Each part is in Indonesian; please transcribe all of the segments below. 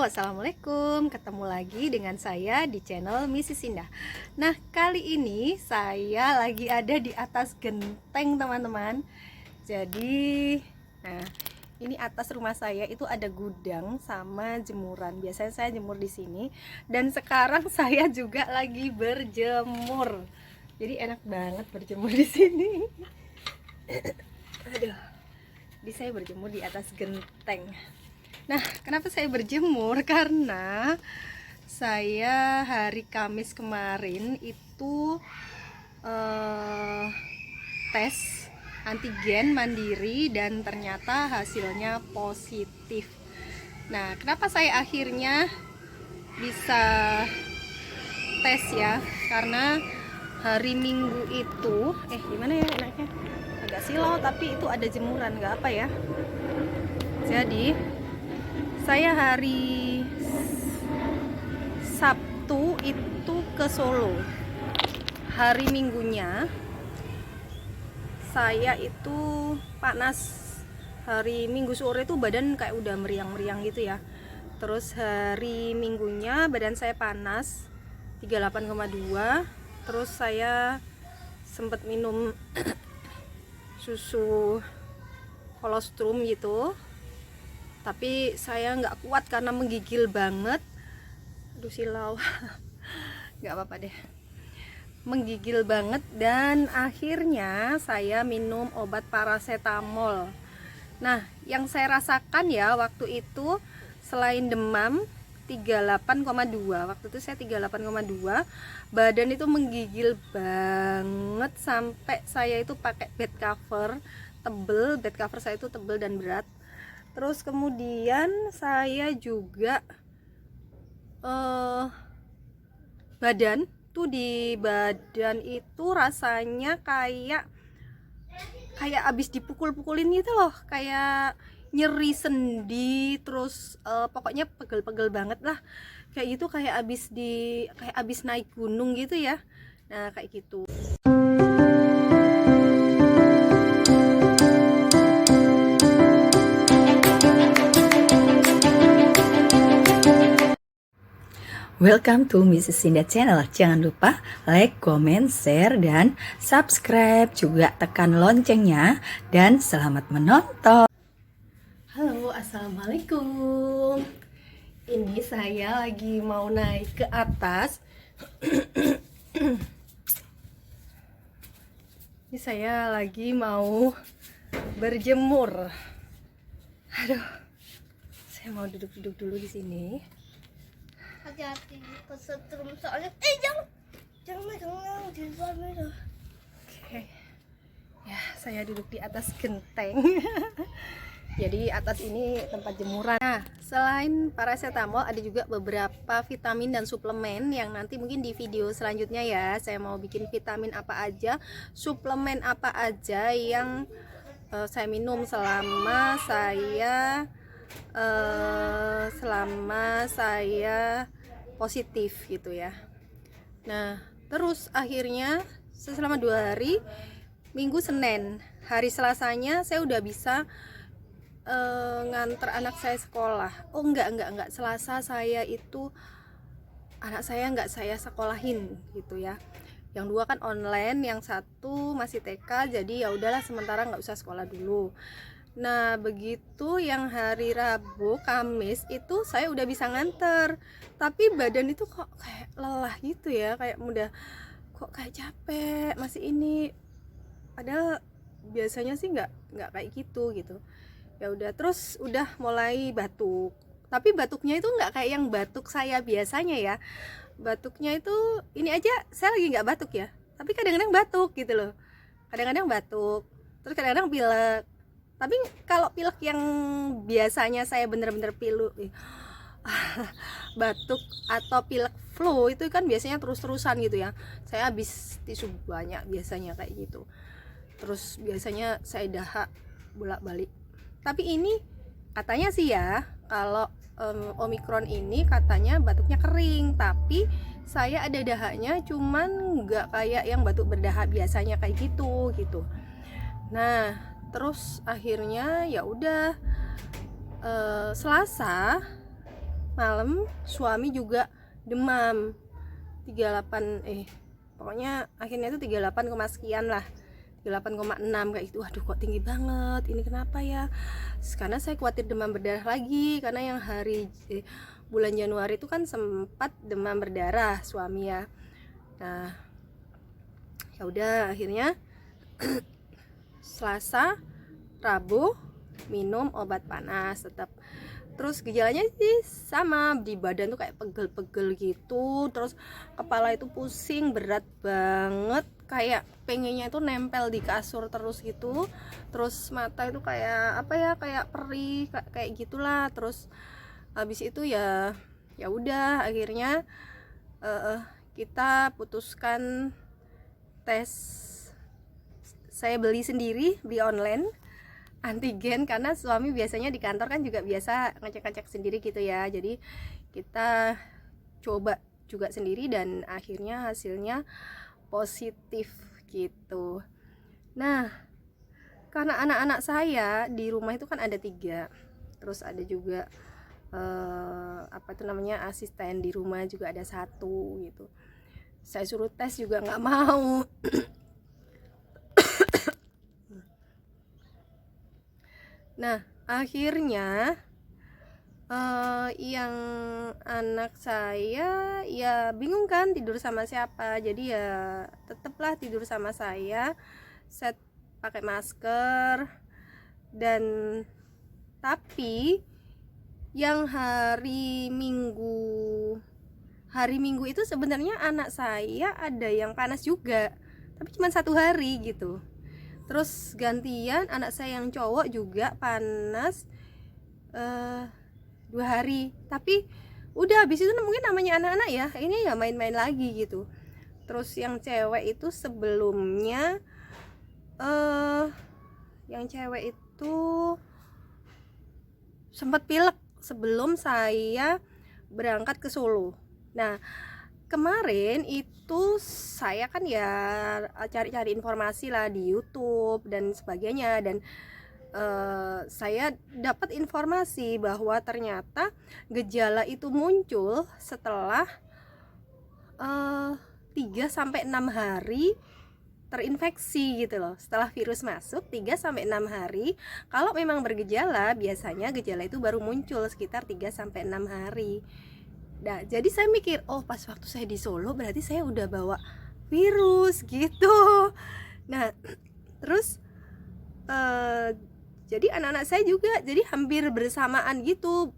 Assalamualaikum. Ketemu lagi dengan saya di channel Mrs. Indah. Nah, kali ini saya lagi ada di atas genteng, teman-teman. Jadi, nah, ini atas rumah saya itu ada gudang sama jemuran. Biasanya saya jemur di sini. Dan sekarang saya juga lagi berjemur. Jadi enak banget berjemur di sini. Aduh. Jadi saya berjemur di atas genteng. Nah, kenapa saya berjemur? Karena saya hari Kamis kemarin itu tes antigen mandiri dan ternyata hasilnya positif. Nah, kenapa saya akhirnya bisa tes ya? Karena hari Minggu itu, gimana ya enaknya? Agak silau tapi itu ada jemuran, nggak apa ya. Jadi saya hari Sabtu itu ke Solo. Hari Minggunya saya itu panas. Hari Minggu sore itu badan kayak udah meriang-meriang gitu ya. Terus hari Minggunya badan saya panas 38,2. Terus saya sempat minum susu kolostrum gitu. Tapi saya nggak kuat karena menggigil banget. Aduh silau. Nggak apa-apa deh, menggigil banget. Dan akhirnya saya minum obat paracetamol. Nah, yang saya rasakan ya waktu itu, selain demam 38,2, waktu itu saya 38,2, badan itu menggigil banget. Sampai saya itu pakai bed cover tebel. Bed cover saya itu tebel dan berat. Terus kemudian saya juga badan tuh, di badan itu rasanya kayak abis dipukul-pukulin gitu loh, kayak nyeri sendi. Terus pokoknya pegel-pegel banget lah, kayak gitu, kayak abis naik gunung gitu ya. Nah, kayak gitu. Welcome to Mrs. Indah Channel. Jangan lupa like, comment, share, dan subscribe. Juga tekan loncengnya. Dan selamat menonton. Halo, assalamualaikum. Ini saya lagi mau naik ke atas. Ini saya lagi mau berjemur. Aduh, saya mau duduk-duduk dulu di sini. Hati-hati kesetrum soalnya jangan megang. Oke. Ya, saya duduk di atas genteng. Jadi atas ini tempat jemuran. Nah, selain paracetamol ada juga beberapa vitamin dan suplemen yang nanti mungkin di video selanjutnya ya, saya mau bikin vitamin apa aja, suplemen apa aja yang saya minum selama saya positif gitu ya. Nah, terus akhirnya selama 2 hari, Minggu, Senin, hari Selasanya saya udah bisa nganter anak saya sekolah. Oh enggak, Selasa saya itu anak saya nggak saya sekolahin gitu ya. Yang 2 kan online, yang 1 masih TK, jadi ya udahlah sementara nggak usah sekolah dulu. Nah, begitu yang hari Rabu, Kamis itu saya udah bisa nganter. Tapi badan itu kok kayak lelah gitu ya, kayak kok kayak capek masih ini. Padahal biasanya sih nggak kayak gitu. Ya udah, terus udah mulai batuk. Tapi batuknya itu nggak kayak yang batuk saya biasanya ya. Batuknya itu ini aja saya lagi nggak batuk ya, tapi kadang-kadang batuk gitu loh. Kadang-kadang batuk, terus kadang-kadang pilek. Tapi kalau pilek yang biasanya saya bener-bener batuk atau pilek flu itu kan biasanya terus-terusan gitu ya. Saya habis tisu banyak biasanya kayak gitu. Terus biasanya saya dahak bolak-balik. Tapi ini katanya sih ya, kalau Omikron ini katanya batuknya kering, tapi saya ada dahaknya, cuman nggak kayak yang batuk berdahak biasanya kayak gitu. Nah, terus akhirnya ya udah Selasa malam suami juga demam 38 pokoknya akhirnya itu 38, sekian lah, 38,6 kayak itu. Waduh kok tinggi banget, ini kenapa ya? Karena saya khawatir demam berdarah lagi, karena yang bulan Januari itu kan sempat demam berdarah suami ya. Nah ya udah akhirnya Selasa Rabu minum obat panas tetap. Terus gejalanya sih sama, di badan tuh kayak pegel-pegel gitu, terus kepala itu pusing berat banget, kayak pengennya itu nempel di kasur terus gitu. Terus mata itu kayak apa ya, kayak perih kayak gitulah. Terus habis itu ya udah akhirnya kita putuskan tes. Saya beli sendiri, beli online antigen, karena suami biasanya di kantor kan juga biasa ngecek-ngecek sendiri gitu ya. Jadi kita coba juga sendiri dan akhirnya hasilnya positif gitu. Nah, karena anak-anak saya di rumah itu kan ada 3, terus ada juga asisten di rumah juga ada 1 gitu. Saya suruh tes juga nggak mau. Nah akhirnya yang anak saya ya bingung kan tidur sama siapa, jadi ya tetaplah tidur sama saya, set pakai masker. Dan tapi yang hari Minggu itu sebenarnya anak saya ada yang panas juga, tapi cuma 1 hari gitu. Terus gantian anak saya yang cowok juga panas 2 hari. Tapi udah habis itu mungkin namanya anak-anak ya, ini ya main-main lagi gitu. Terus yang cewek itu sebelumnya yang cewek itu sempat pilek sebelum saya berangkat ke Solo. Nah kemarin itu saya kan ya cari-cari informasi lah di YouTube dan sebagainya, dan saya dapat informasi bahwa ternyata gejala itu muncul setelah 3-6 hari terinfeksi gitu loh. Setelah virus masuk 3-6 hari, kalau memang bergejala, biasanya gejala itu baru muncul sekitar 3-6 hari. Nah, jadi saya mikir, oh pas waktu saya di Solo berarti saya udah bawa virus gitu. Nah, terus jadi anak-anak saya juga jadi hampir bersamaan gitu,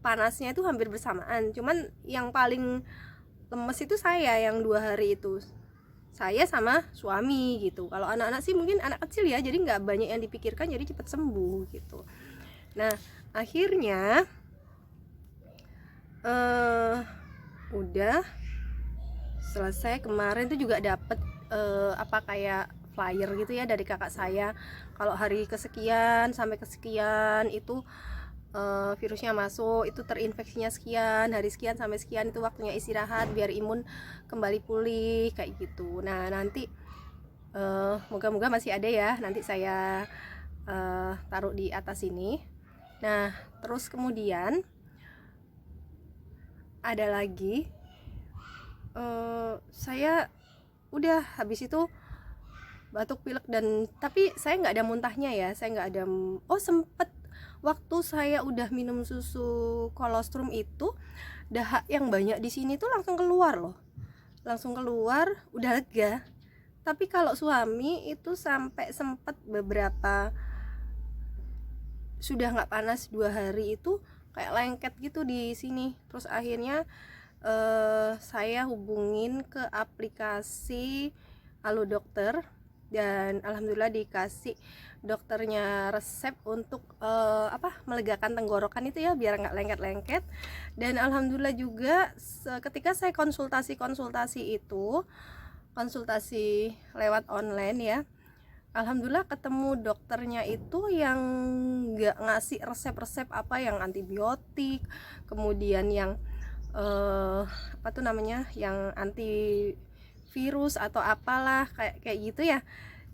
panasnya itu hampir bersamaan. Cuman yang paling lemes itu saya yang 2 hari itu, saya sama suami gitu. Kalau anak-anak sih mungkin anak kecil ya, jadi nggak banyak yang dipikirkan, jadi cepet sembuh gitu. Nah, akhirnya udah selesai. Kemarin tuh juga dapet kayak flyer gitu ya dari kakak saya, kalau hari kesekian sampai kesekian itu virusnya masuk, itu terinfeksinya sekian, hari sekian sampai sekian itu waktunya istirahat biar imun kembali pulih kayak gitu. Nah nanti moga-moga masih ada ya, nanti saya taruh di atas ini. Nah terus kemudian ada lagi saya udah habis itu batuk pilek, dan tapi saya nggak ada muntahnya ya, saya nggak ada. Sempet waktu saya udah minum susu kolostrum itu, dahak yang banyak di sini tuh langsung keluar loh, langsung keluar, udah lega. Tapi kalau suami itu sampai sempet beberapa sudah nggak panas 2 hari itu kayak lengket gitu di sini. Terus akhirnya saya hubungin ke aplikasi Halo Dokter, dan alhamdulillah dikasih dokternya resep untuk melegakan tenggorokan itu ya, biar nggak lengket-lengket. Dan alhamdulillah juga ketika saya konsultasi itu, konsultasi lewat online ya, alhamdulillah ketemu dokternya itu yang nggak ngasih resep-resep yang antibiotik, kemudian yang yang antivirus atau apalah kayak gitu ya.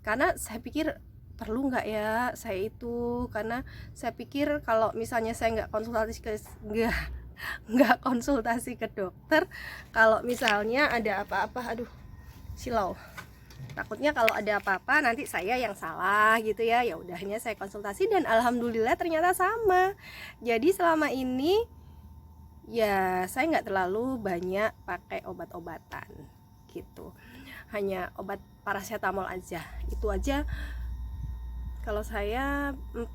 Karena saya pikir perlu nggak ya saya itu, karena saya pikir kalau misalnya saya nggak konsultasi nggak konsultasi ke dokter kalau misalnya ada apa-apa. Aduh, silau. Takutnya kalau ada apa-apa nanti saya yang salah gitu ya. Ya udahnya saya konsultasi dan alhamdulillah ternyata sama. Jadi selama ini ya saya nggak terlalu banyak pakai obat-obatan gitu. Hanya obat paracetamol aja. Itu aja kalau saya 4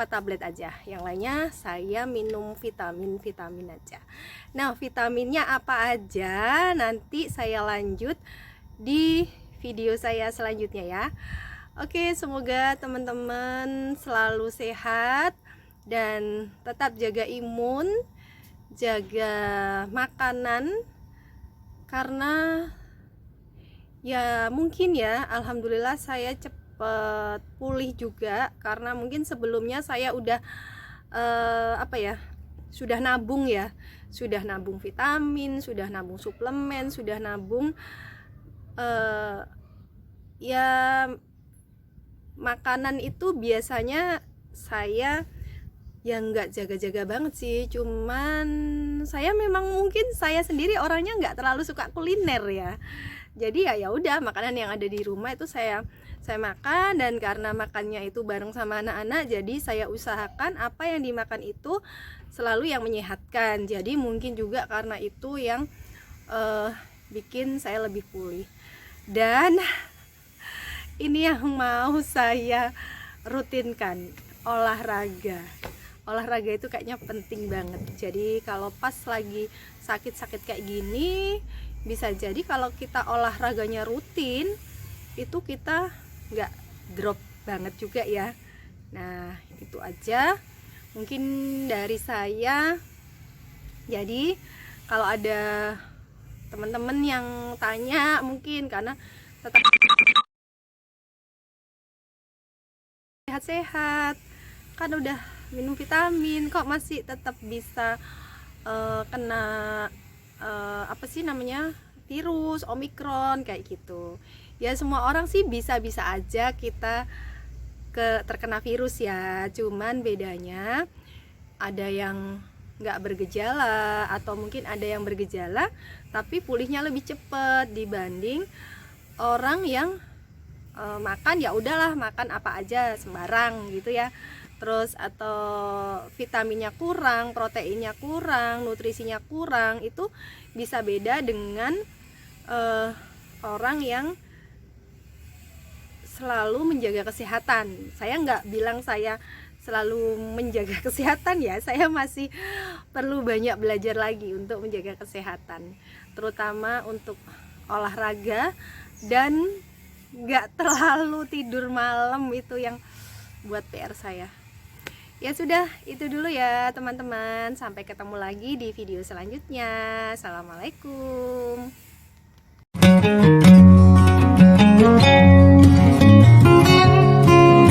tablet aja. Yang lainnya saya minum vitamin aja. Nah, vitaminnya apa aja nanti saya lanjut di video saya selanjutnya ya. Oke, semoga teman-teman selalu sehat dan tetap jaga imun, jaga makanan, karena ya mungkin ya alhamdulillah saya cepat pulih juga, karena mungkin sebelumnya saya udah sudah nabung ya, sudah nabung vitamin, sudah nabung suplemen, sudah nabung ya makanan itu biasanya saya yang nggak jaga-jaga banget sih, cuman saya memang mungkin saya sendiri orangnya nggak terlalu suka kuliner ya. Jadi ya udah makanan yang ada di rumah itu saya makan, dan karena makannya itu bareng sama anak-anak, jadi saya usahakan apa yang dimakan itu selalu yang menyehatkan. Jadi mungkin juga karena itu yang bikin saya lebih pulih. Dan ini yang mau saya rutinkan, olahraga. Olahraga itu kayaknya penting banget. Jadi kalau pas lagi sakit-sakit kayak gini, bisa jadi kalau kita olahraganya rutin, itu kita nggak drop banget juga ya. Nah, itu aja mungkin dari saya. Jadi kalau ada teman-teman yang tanya, mungkin karena tetap sehat-sehat kan udah minum vitamin kok masih tetap bisa kena apa sih namanya, virus Omikron kayak gitu ya. Semua orang sih bisa-bisa aja kita terkena virus ya, cuman bedanya ada yang nggak bergejala, atau mungkin ada yang bergejala tapi pulihnya lebih cepat dibanding orang yang makan ya udahlah, makan apa aja sembarang gitu ya, terus atau vitaminnya kurang, proteinnya kurang, nutrisinya kurang. Itu bisa beda dengan orang yang selalu menjaga kesehatan. Saya nggak bilang saya selalu menjaga kesehatan ya, saya masih perlu banyak belajar lagi untuk menjaga kesehatan, terutama untuk olahraga dan nggak terlalu tidur malam. Itu yang buat PR saya. Ya sudah, itu dulu ya teman-teman, sampai ketemu lagi di video selanjutnya. Assalamualaikum.